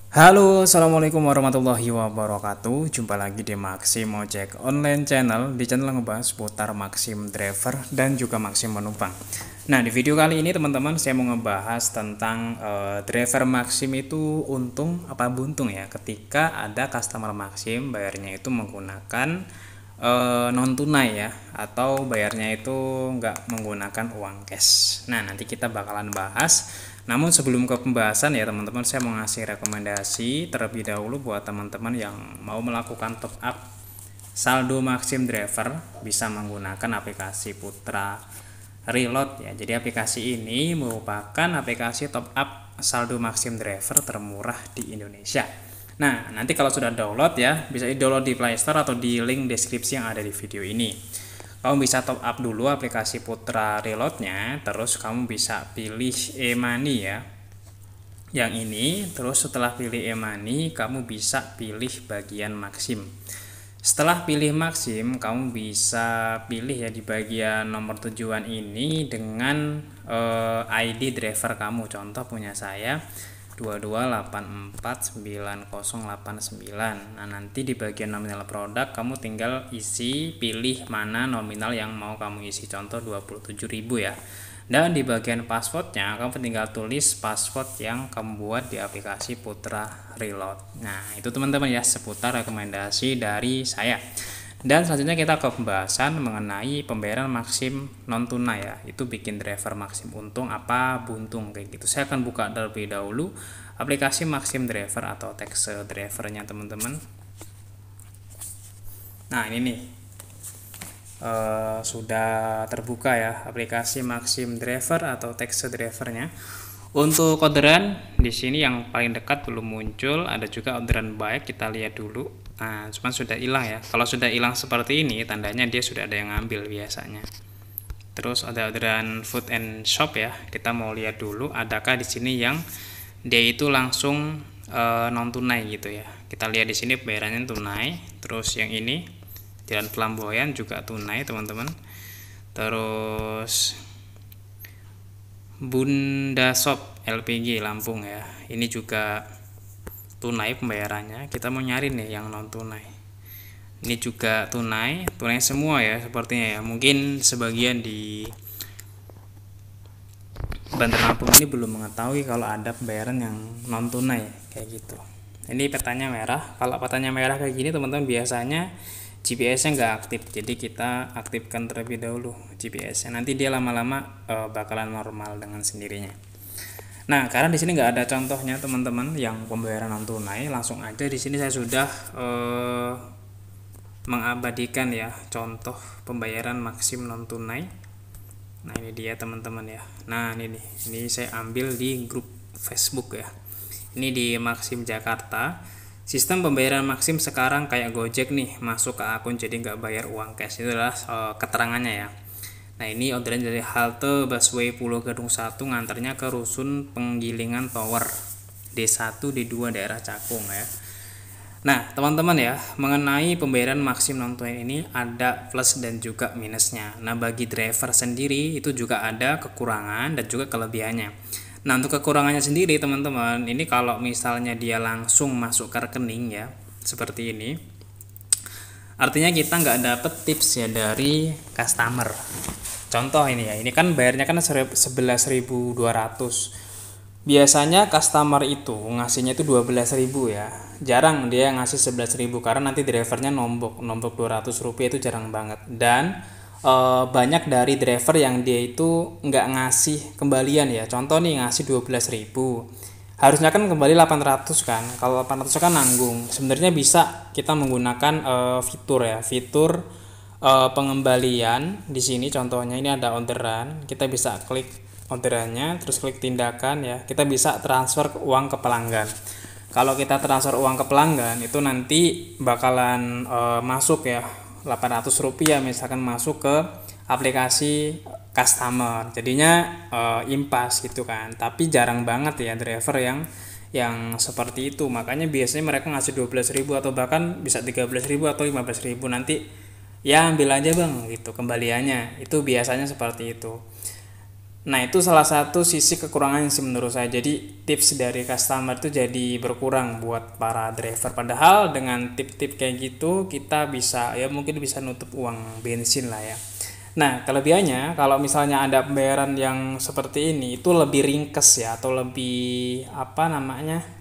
Halo, assalamualaikum warahmatullahi wabarakatuh. Jumpa lagi di Maxim Ojek Online Channel. Di channel ngebahas seputar Maxim Driver dan juga Maxim penumpang. Nah, di video kali ini teman-teman saya mau ngebahas tentang driver Maxim itu untung apa buntung ya. Ketika ada customer Maxim bayarnya itu menggunakan non tunai ya, atau bayarnya itu nggak menggunakan uang cash. Nah, nanti kita bakalan bahas. Namun sebelum ke pembahasan ya teman-teman, saya mau ngasih rekomendasi terlebih dahulu buat teman-teman yang mau melakukan top up saldo Maxim Driver, bisa menggunakan aplikasi Putra Reload ya. Jadi aplikasi ini merupakan aplikasi top up saldo Maxim Driver termurah di Indonesia. Nah, nanti kalau sudah download ya, bisa di-download di Play Store atau di link deskripsi yang ada di video ini. Kamu bisa top up dulu aplikasi Putra Reloadnya, terus kamu bisa pilih e-money ya, yang ini. Terus setelah pilih e-money, kamu bisa pilih bagian Maxim. Setelah pilih Maxim, kamu bisa pilih ya di bagian nomor tujuan ini dengan ID driver kamu. Contoh punya saya 22849089. Nah, nanti di bagian nominal produk kamu tinggal isi, pilih mana nominal yang mau kamu isi. Contoh 27.000 ya. Dan di bagian passwordnya kamu tinggal tulis password yang kamu buat di aplikasi Putra Reload. Nah, itu teman-teman ya seputar rekomendasi dari saya. Dan selanjutnya kita ke pembahasan mengenai pembayaran Maxim non tunai ya. Itu bikin driver Maxim untung apa buntung kayak gitu. Saya akan buka terlebih dahulu aplikasi Maxim Driver atau tax drivernya teman-teman. Nah, ini nih sudah terbuka ya aplikasi Maxim Driver atau tax drivernya. Untuk orderan di sini yang paling dekat belum muncul, ada juga orderan baik, kita lihat dulu. Nah, cuman sudah hilang ya. Kalau sudah hilang seperti ini, tandanya dia sudah ada yang ngambil biasanya. Terus ada orderan food and shop ya. Kita mau lihat dulu adakah di sini yang dia itu langsung non tunai gitu ya. Kita lihat di sini pembayarannya tunai. Terus yang ini Jalan Flamboyan juga tunai, teman-teman. Terus Bunda Shop LPG Lampung ya, ini juga tunai pembayarannya. Kita mau nyari nih yang non tunai. Ini juga tunai semua ya sepertinya ya. Mungkin sebagian di Bandar Lampung ini belum mengetahui kalau ada pembayaran yang non tunai kayak gitu. Ini petanya merah. Kalau petanya merah kayak gini teman-teman, biasanya GPS-nya nggak aktif, jadi kita aktifkan terlebih dahulu GPS-nya. Nanti dia lama-lama bakalan normal dengan sendirinya. Nah, karena di sini nggak ada contohnya teman-teman yang pembayaran non tunai, langsung aja di sini saya sudah mengabadikan ya contoh pembayaran Maxim non tunai. Nah, ini dia teman-teman ya. Nah, ini nih, ini saya ambil di grup Facebook ya. Ini di Maxim Jakarta. Sistem pembayaran Maxim sekarang kayak Gojek nih, masuk ke akun jadi nggak bayar uang cash. Itu adalah keterangannya ya. Nah, ini orderan dari halte busway Pulau Gadung 1, nganternya ke Rusun Penggilingan Tower D1 D2 daerah Cakung ya. Nah, teman-teman ya, mengenai pembayaran Maxim non tunai ini ada plus dan juga minusnya. Nah, bagi driver sendiri itu juga ada kekurangan dan juga kelebihannya. Nah, untuk kekurangannya sendiri teman-teman, ini kalau misalnya dia langsung masuk ke rekening ya, seperti ini, artinya kita nggak dapet tips ya dari customer. Contoh ini ya, ini kan bayarnya kan 11.200. Biasanya customer itu ngasihnya itu 12.000 ya. Jarang dia ngasih 11.000 karena nanti drivernya nombok 200 rupiah, itu jarang banget. Dan banyak dari driver yang dia itu nggak ngasih kembalian ya. Contoh nih ngasih 12.000, harusnya kan kembali 800 kan. Kalau 800 kan nanggung. Sebenarnya bisa kita menggunakan fitur ya, fitur pengembalian. Di sini contohnya ini ada orderan, kita bisa klik orderannya, terus klik tindakan ya, kita bisa transfer uang ke pelanggan. Kalau kita transfer uang ke pelanggan itu nanti bakalan masuk ya 800 rupiah misalkan masuk ke aplikasi customer, jadinya impas gitu kan. Tapi jarang banget ya driver yang seperti itu, makanya biasanya mereka ngasih 12.000 atau bahkan bisa 13.000 atau 15.000, nanti ya ambil aja bang gitu kembaliannya, itu biasanya seperti itu. Nah, itu salah satu sisi kekurangannya sih menurut saya. Jadi tips dari customer itu jadi berkurang buat para driver. Padahal dengan tip-tip kayak gitu kita bisa ya mungkin bisa nutup uang bensin lah ya. Nah, kelebihannya kalau misalnya ada pembayaran yang seperti ini itu lebih ringkes ya atau lebih apa namanya?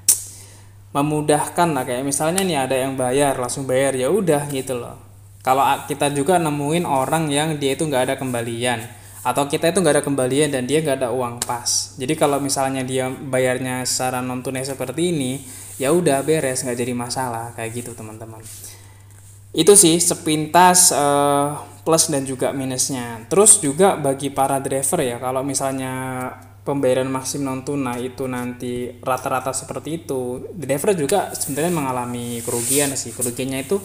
Memudahkan lah, kayak misalnya nih ada yang bayar langsung bayar ya udah gitu loh. Kalau kita juga nemuin orang yang dia itu nggak ada kembalian atau kita itu nggak ada kembalian dan dia nggak ada uang pas, jadi kalau misalnya dia bayarnya secara non tunai seperti ini ya udah beres, nggak jadi masalah kayak gitu teman-teman. Itu sih sepintas plus dan juga minusnya. Terus juga bagi para driver ya, kalau misalnya pembayaran maksim non tunai itu nanti rata-rata seperti itu, driver juga sebenarnya mengalami kerugian sih. Kerugiannya itu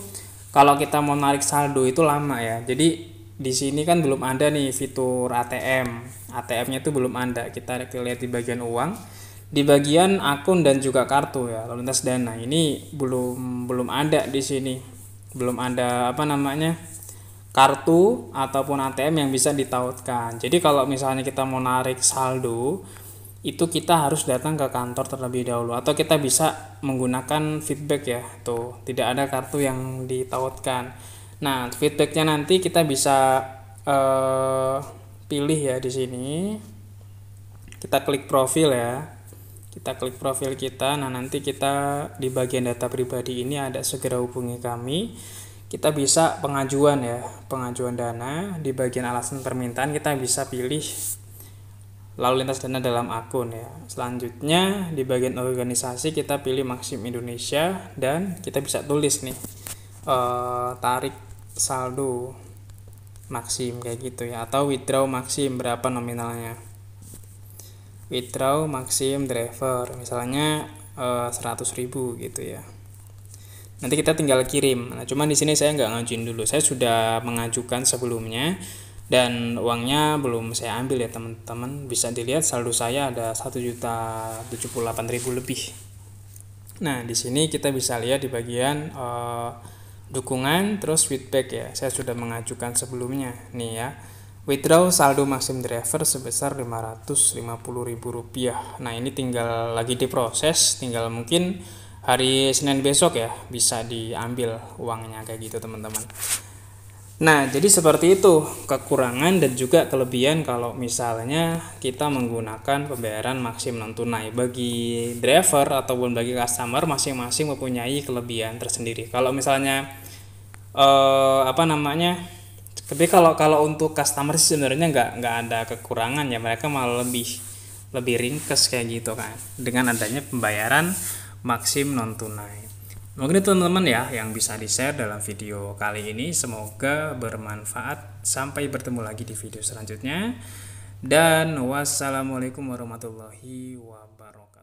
kalau kita mau narik saldo itu lama ya. Jadi di sini kan belum ada nih fitur ATM. ATM-nya itu belum ada. Kita lihat di bagian uang, di bagian akun dan juga kartu ya, lalu lintas dana. Ini belum ada di sini. Belum ada apa namanya? Kartu ataupun ATM yang bisa ditautkan. Jadi kalau misalnya kita mau narik saldo, itu kita harus datang ke kantor terlebih dahulu atau kita bisa menggunakan feedback ya. Tuh, tidak ada kartu yang ditautkan. Nah, feedbacknya nanti kita bisa pilih ya di sini. Kita klik profil ya. Kita klik profil kita. Nah, nanti kita di bagian data pribadi ini ada segera hubungi kami. Kita bisa pengajuan ya, pengajuan dana. Di bagian alasan permintaan kita bisa pilih lalu lintas dana dalam akun ya. Selanjutnya di bagian organisasi kita pilih Maxim Indonesia dan kita bisa tulis nih tarik saldo Maxim kayak gitu ya, atau withdraw Maxim berapa nominalnya. Withdraw Maxim driver misalnya 100.000 gitu ya. Nanti kita tinggal kirim. Nah, cuman di sini saya nggak ngajuin dulu. Saya sudah mengajukan sebelumnya dan uangnya belum saya ambil ya teman-teman. Bisa dilihat saldo saya ada 1.078.000 lebih. Nah, di sini kita bisa lihat di bagian dukungan terus feedback ya. Saya sudah mengajukan sebelumnya nih ya. Withdraw saldo Maxim driver sebesar Rp550.000. Nah, ini tinggal lagi diproses, tinggal mungkin hari Senin besok ya bisa diambil uangnya kayak gitu teman-teman. Nah, jadi seperti itu kekurangan dan juga kelebihan kalau misalnya kita menggunakan pembayaran maksim non tunai. Bagi driver ataupun bagi customer masing-masing mempunyai kelebihan tersendiri. Kalau misalnya apa namanya? Tapi kalau untuk customer sih sebenarnya nggak ada kekurangan ya, mereka malah lebih ringkes kayak gitu kan dengan adanya pembayaran maksim non tunai. Mungkin itu teman-teman ya yang bisa di-share dalam video kali ini, semoga bermanfaat. Sampai bertemu lagi di video selanjutnya dan wassalamualaikum warahmatullahi wabarakatuh.